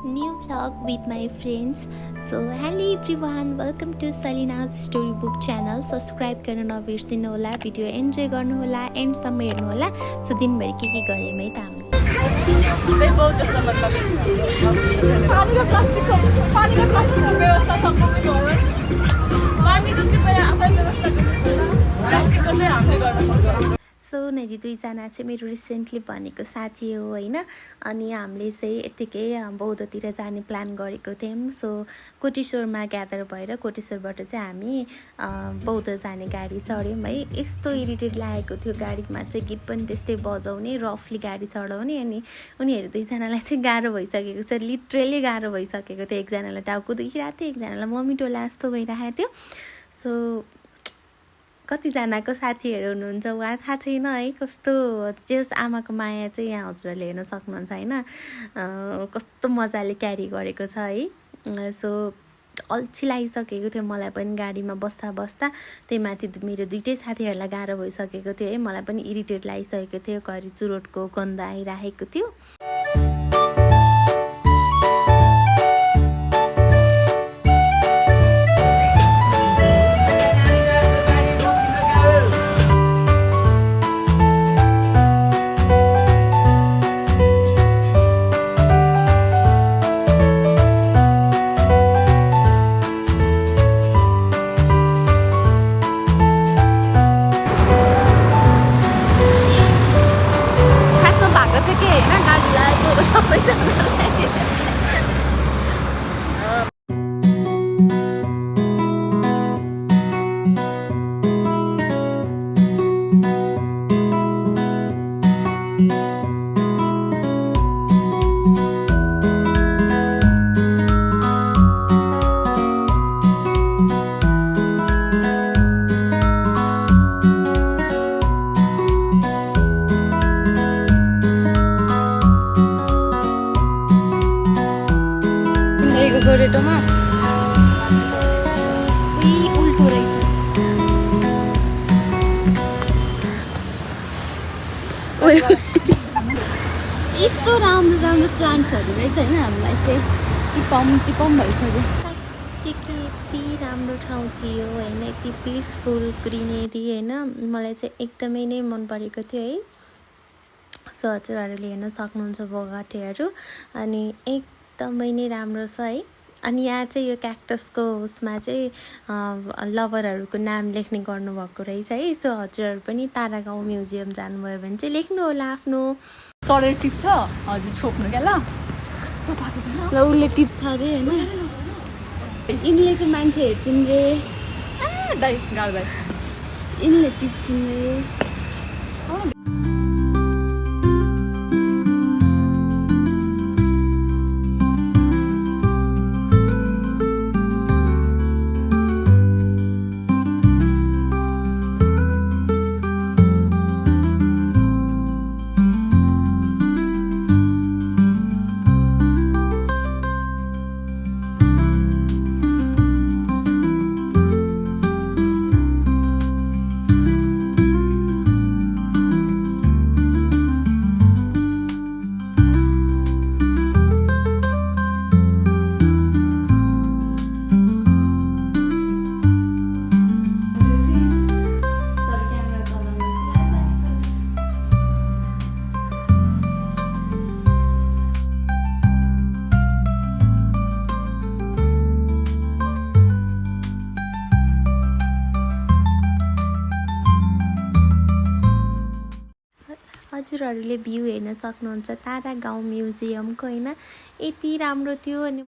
new vlog with my friends. So hello everyone, welcome to Salina's Storybook channel. Subscribe गर्न नबिर्सिनु होला, video enjoy गर्नु होला, and सम्म हेर्नु होला. सो दिनभरि के गर्यौँ है त हामीले. पानीको प्लास्टिकको व्यवस्था सबै गऱ्यो. पानीको चाहिँ आफै व्यवस्था गर्नु प्लास्टिकको चाहिँ हामीले गर्न सक्छौँ. सो उनीहरू दुईजना चाहिँ मेरो रिसेन्टली भनेको साथी हो होइन. अनि हामीले चाहिँ यत्तिकै बौद्धतिर जाने प्लान गरेको थियौँ. सो कोटेश्वरमा ग्यादर भएर कोटेश्वरबाट चाहिँ हामी बौद्ध जाने गाडी चढ्यौँ है. यस्तो इरिटेट लागेको थियो गाडीमा चाहिँ, गीत पनि त्यस्तै बजाउने, रफली गाडी चढाउने. अनि उनीहरू दुईजनालाई चाहिँ गाह्रो भइसकेको छ, लिटरली गाह्रो भइसकेको थियो. एकजनालाई टाउको दुखिरहेको थियो, एकजनालाई मम्मी टोला जस्तो भइरहेको थियो. सो कतिजनाको साथीहरू हुनुहुन्छ उहाँ थाहा छैन है, कस्तो जस आमाको माया चाहिँ यहाँ हजुरहरूले हेर्न सक्नुहुन्छ होइन. कस्तो मजाले क्यारी गरेको छ है. सो अल्छी लागिसकेको थियो मलाई पनि गाडीमा बस्दा बस्दा. त्यही माथि मेरो दुइटै साथीहरूलाई गाह्रो भइसकेको थियो है. मलाई पनि इरिटेट लागिसकेको थियो, घरि चुरोटको गन्ध आइरहेको थियो. गोरेटोमा उल्टो रहेछ. यस्तो राम्रो राम्रो प्लान्ट्सहरू रहेछ होइन. हामीलाई चाहिँ टिपम भइसक्यो. साँच्चीकै यति राम्रो ठाउँ थियो होइन, यति पिसफुल ग्रिनेरी होइन. मलाई चाहिँ एकदमै नै मन परेको थियो है. सो हजुरहरूले हेर्न सक्नुहुन्छ बगैँचाहरू, अनि एकदमै नै राम्रो छ है. अनि यहाँ चाहिँ यो क्याक्टसको उसमा चाहिँ लभरहरूको नाम लेख्ने गर्नुभएको रहेछ है. सो हजुरहरू पनि तारागाउँ म्युजियम जानुभयो भने चाहिँ लेख्नु होला आफ्नो. चढेर टिप्छ हजुर छोप्नु क्या. ल कस्तो पाकेको ल उसले टिप्छ अरे होइन. यिनले चाहिँ मान्छे हेर्छन् रे. दाइ गाह्रो दाइ यिनले टिप्छन् रे. हजुरहरूले भ्यू हेर्न सक्नुहुन्छ तारागाउँ म्युजियमको होइन. यति राम्रो थियो. अनि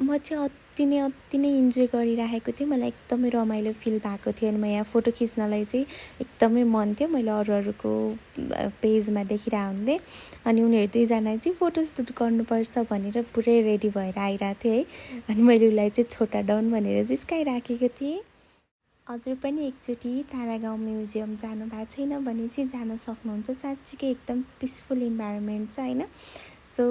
म चाहिँ अति नै इन्जोय गरिरहेको थिएँ. मलाई एकदमै रमाइलो फिल भएको थियो. अनि म यहाँ फोटो खिच्नलाई चाहिँ एकदमै मन थियो. मैले अरूहरूको पेजमा देखिरहेको हुन्थेँ. अनि उनीहरू दुईजना चाहिँ फोटोसुट गर्नुपर्छ भनेर पुरै रेडी भएर आइरहेको थिएँ है. अनि मैले उसलाई चाहिँ छोटा डाउन भनेर जिस्काइराखेको थिएँ. हजुर पनि एकचोटि तारागाउँ म्युजियम जानु भएको छैन भने चाहिँ जान सक्नुहुन्छ. साँच्चीकै एकदम पिसफुल इन्भाइरोमेन्ट छ होइन. सो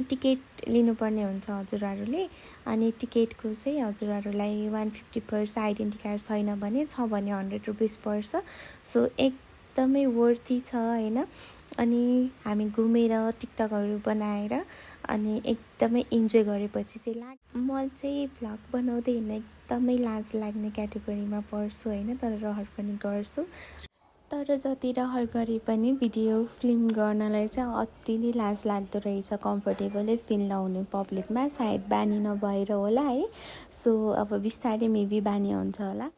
टिकट लिनुपर्ने हुन्छ हजुरहरूले। अनि टिकटको चाहिँ हजुरहरूलाई 150 पर्छ। आइडेन्टिटी कार्ड छैन भने, छ भने 100 रुपिस पर्छ। सो एकदमै वर्थी छ होइन। अनि हामी घुमेर टिकटकहरू बनाएर अनि एकदमै इन्जोय गरेपछि चाहिँ म चाहिँ भ्लग बनाउँदै हिँड्न एकदमै लाज लाग्ने क्याटेगोरीमा पर्छु होइन, तर रहर पनि गर्छु। तर जति रहर गरे पनि भिडियो फिल्म गर्नलाई चाहिँ अति नै लाज लाग्दो रहेछ, कम्फर्टेबलै फिल नहुने पब्लिकमा, सायद बानी नभएर होला है। सो अब बिस्तारै मेबी बानी हुन्छ होला।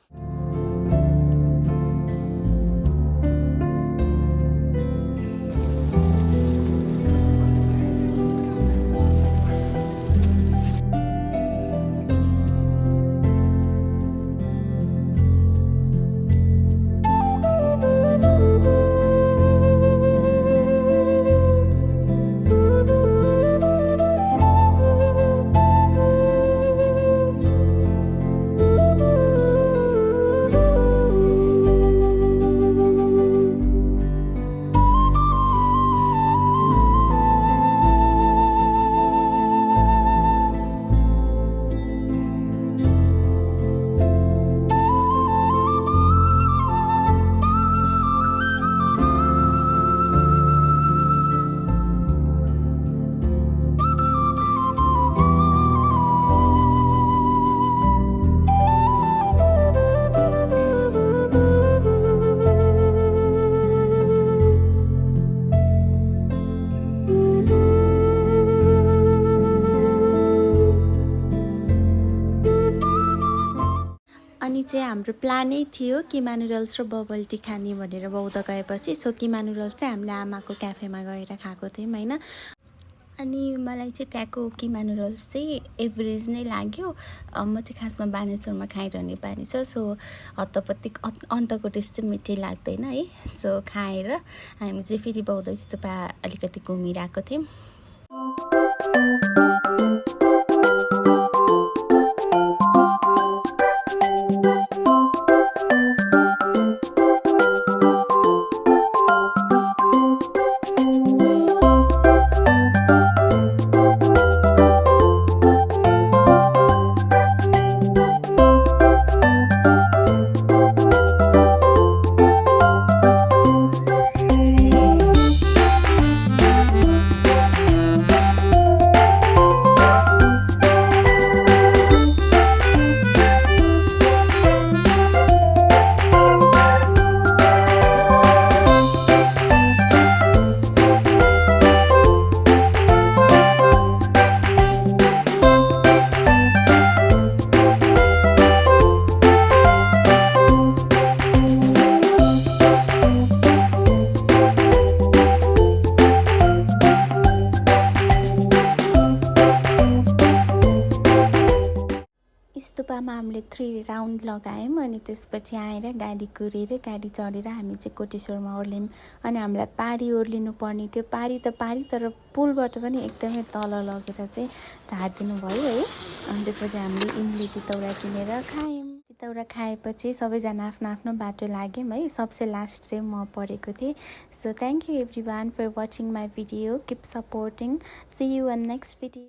अनि चाहिँ हाम्रो प्लानै थियो किमा नुडल्स र बबल टी खाने भनेर बौद्ध गएपछि। सो किमा नुडल्स चाहिँ हामीले आमाको क्याफेमा गएर खाएको थियौँ होइन। अनि मलाई चाहिँ त्यहाँको किमा नुडल्स चाहिँ एभरेज नै लाग्यो। म चाहिँ खासमा बानेश्वरमा खाइरहने बानी छ। सो हत्तपत्ती अन्तको टेस्ट चाहिँ मिठै लाग्दैन है। सो खाएर हामी चाहिँ फेरि बौद्ध स्तूपा अलिकति घुमिरहेको थियौँ। स्तूपामा हामीले 3 राउन्ड लगायौँ। अनि त्यसपछि आएर गाडी कुरेर गाडी चढेर हामी चाहिँ कोटेश्वरमा ओर्ल्यौँ। अनि हामीलाई पारी ओर्लिनु पर्ने थियो। पारी तर पुलबाट पनि एकदमै तल लगेर चाहिँ झारिदिनु भयो है। अनि त्यसपछि हामीले इमली तितौरा किनेर खायौँ। तितौरा खाएपछि सबैजना आफ्नो आफ्नो बाटो लाग्यौँ है। सबसे लास्ट चाहिँ म परेको थिएँ। So thank you everyone for watching my video. Keep supporting. See you on next video.